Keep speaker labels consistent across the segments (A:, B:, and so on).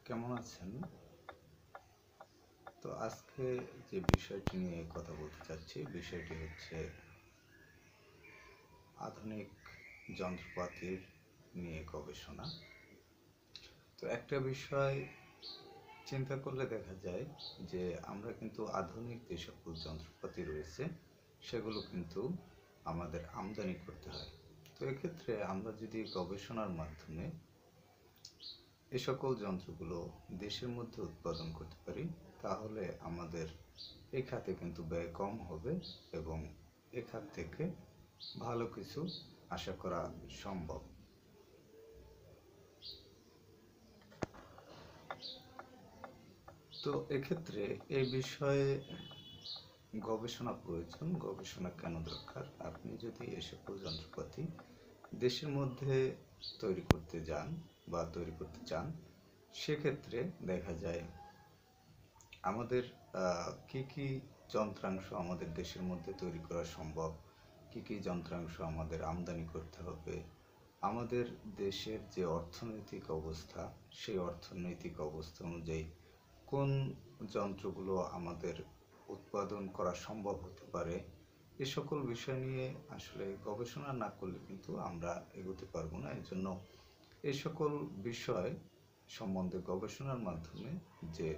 A: কেমন আছেন? তো আজকে যে বিষয়টি নিয়ে কথা বলতে চাচ্ছি, বিষয়টি হচ্ছে আধুনিক যন্ত্রপাতির নিয়ে গবেষণা। তো একটা বিষয় চিন্তা করলে দেখা যায় যে আমরা কিন্তু আধুনিক যে সকল যন্ত্রপাতি রয়েছে সেগুলো কিন্তু আমাদের আমদানি করতে হয়। তো এক্ষেত্রে আমরা যদি গবেষণার মাধ্যমে এ সকল যন্ত্রগুলো দেশের মধ্যে উৎপাদন করতে পারি, তাহলে আমাদের এই খাতে কিন্তু ব্যয় কম হবে এবং এ খাত থেকে ভালো কিছু আশা করা সম্ভব। তো এক্ষেত্রে এই বিষয়ে গবেষণা প্রয়োজন। গবেষণা কেন দরকার? আপনি যদি এ সকল যন্ত্রপাতি দেশের মধ্যে তৈরি করতে যান বা তৈরি করতে চান, সেক্ষেত্রে দেখা যায় আমাদের কি কি যন্ত্রাংশ আমাদের দেশের মধ্যে তৈরি করা সম্ভব, কি কি যন্ত্রাংশ আমাদের আমদানি করতে হবে, আমাদের দেশের যে অর্থনৈতিক অবস্থা, সেই অর্থনৈতিক অবস্থা অনুযায়ী কোন যন্ত্রগুলো আমাদের উৎপাদন করা সম্ভব হতে পারে, এ সকল বিষয় নিয়ে আসলে গবেষণা না করলে কিন্তু আমরা এগোতে পারবো না। এর জন্য এই সকল বিষয় সম্বন্ধে গবেষণার মাধ্যমে যে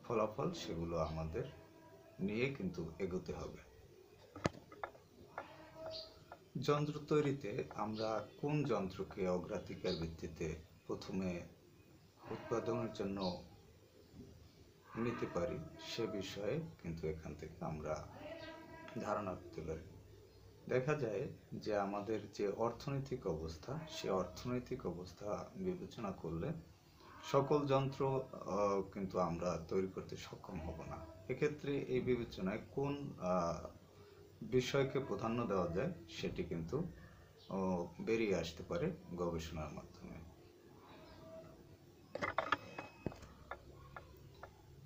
A: ফলাফল, সেগুলো আমাদের নিয়ে কিন্তু এগোতে হবে। যন্ত্র তৈরিতে আমরা কোন যন্ত্রকে অগ্রাধিকার ভিত্তিতে প্রথমে উৎপাদনের জন্য নিতে পারি, সে বিষয়ে কিন্তু এখান থেকে আমরা ধারণা করতে পারি। দেখা যায় যে আমাদের যে অর্থনৈতিক অবস্থা, সে অর্থনৈতিক অবস্থা বিবেচনা করলে সকল যন্ত্র কিন্তু আমরা তৈরি করতে সক্ষম হব না। এক্ষেত্রে এই বিবেচনায় কোন বিষয়কে প্রাধান্য দেওয়া যায়, সেটি কিন্তু বেরিয়ে আসতে পারে গবেষণার মাধ্যমে।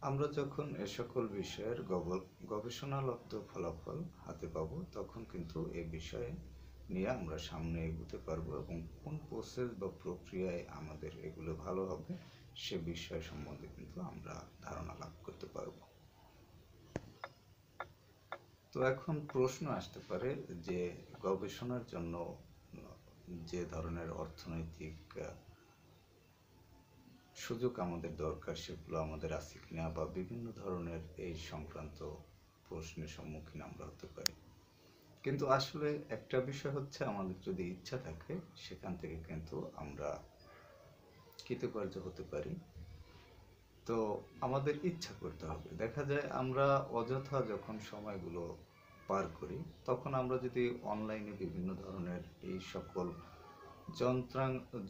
A: আমরা যখন এ সকল বিষয়ের গবেষণালব্ধ ফলাফল হাতে পাব, তখন কিন্তু এ বিষয়ে নিয়ে আমরা সামনে এগোতে পারবো এবং কোন প্রসেস বা প্রক্রিয়ায় আমাদের এগুলো ভালো হবে, সে বিষয় সম্বন্ধে কিন্তু আমরা ধারণা লাভ করতে পারবো। তো এখন প্রশ্ন আসতে পারে যে গবেষণার জন্য যে ধরনের অর্থনৈতিক সুযোগ আমাদের দরকার, সেগুলো আমাদের আছে কিনা, বা বিভিন্ন ধরনের এই সংক্রান্ত প্রশ্নের সম্মুখীন আমরা হতে পারি। কিন্তু আসলে একটা বিষয় হচ্ছে, আমাদের যদি ইচ্ছা থাকে, সেখান থেকে কিন্তু আমরা কৃতকার্য হতে পারি। তো আমাদের ইচ্ছা করতে হবে। দেখা যায় আমরা অযথা যখন সময়গুলো পার করি, তখন আমরা যদি অনলাইনে বিভিন্ন ধরনের এই সকল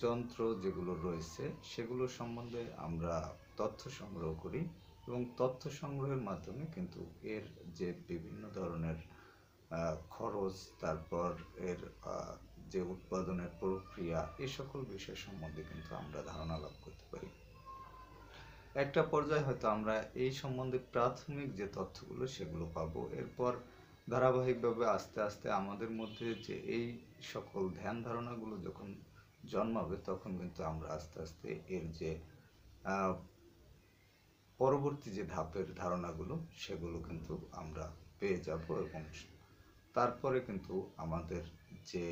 A: যন্ত্র যেগুলো রয়েছে, সেগুলো সম্বন্ধে আমরা তথ্য সংগ্রহ করি এবং তথ্য সংগ্রহের মাধ্যমে কিন্তু এর যে বিভিন্ন ধরনের খরচ, তারপর এর যে উৎপাদনের প্রক্রিয়া, এই সকল বিষয় সম্বন্ধে কিন্তু আমরা ধারণা লাভ করতে পারি। একটা পর্যায়ে হয়তো আমরা এই সম্বন্ধে প্রাথমিক যে তথ্যগুলো, সেগুলো পাবো। এরপর ধারাবাহিকভাবে আস্তে আস্তে আমাদের মধ্যে যে এই সকল ধ্যান ধারণাগুলো যখন জন্মাবে, তখন কিন্তু আমরা আস্তে আস্তে এর যে পরবর্তী যে ধাপের ধারণাগুলো, সেগুলো কিন্তু আমরা পেয়ে যাব এবং তারপরে কিন্তু আমাদের যে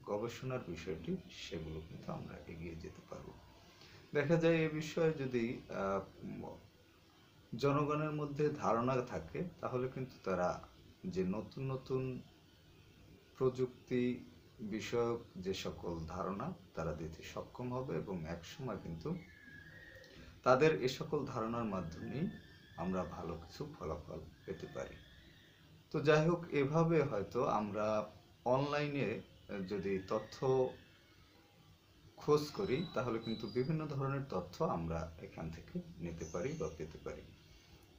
A: গবেষণার বিষয়টি, সেগুলো কিন্তু আমরা এগিয়ে যেতে পারবো। দেখা যায় এ বিষয়ে যদি জনগণের মধ্যে ধারণা থাকে, তাহলে কিন্তু তারা যে নতুন নতুন প্রযুক্তি বিষয়ক যে সকল ধারণা, তারা দিতে সক্ষম হবে এবং একসময় কিন্তু তাদের এ সকল ধারণার মাধ্যমেই আমরা ভালো কিছু ফলাফল পেতে পারি। তো যাই হোক, এভাবে হয়তো আমরা অনলাইনে যদি তথ্য খোঁজ করি, তাহলে কিন্তু বিভিন্ন ধরনের তথ্য আমরা এখান থেকে নিতে পারি বা পেতে পারি।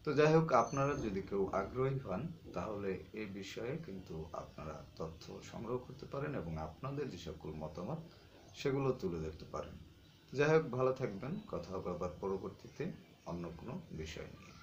A: তো যাই হোক, আপনারা যদি কেউ আগ্রহী হন, তাহলে এই বিষয়ে কিন্তু আপনারা তথ্য সংগ্রহ করতে পারেন এবং আপনাদের যে সকল মতামত, সেগুলো তুলে ধরতে পারেন। যাই হোক, ভালো থাকবেন। কথা হবে আবার পরবর্তীতে অন্য কোনো বিষয় নিয়ে।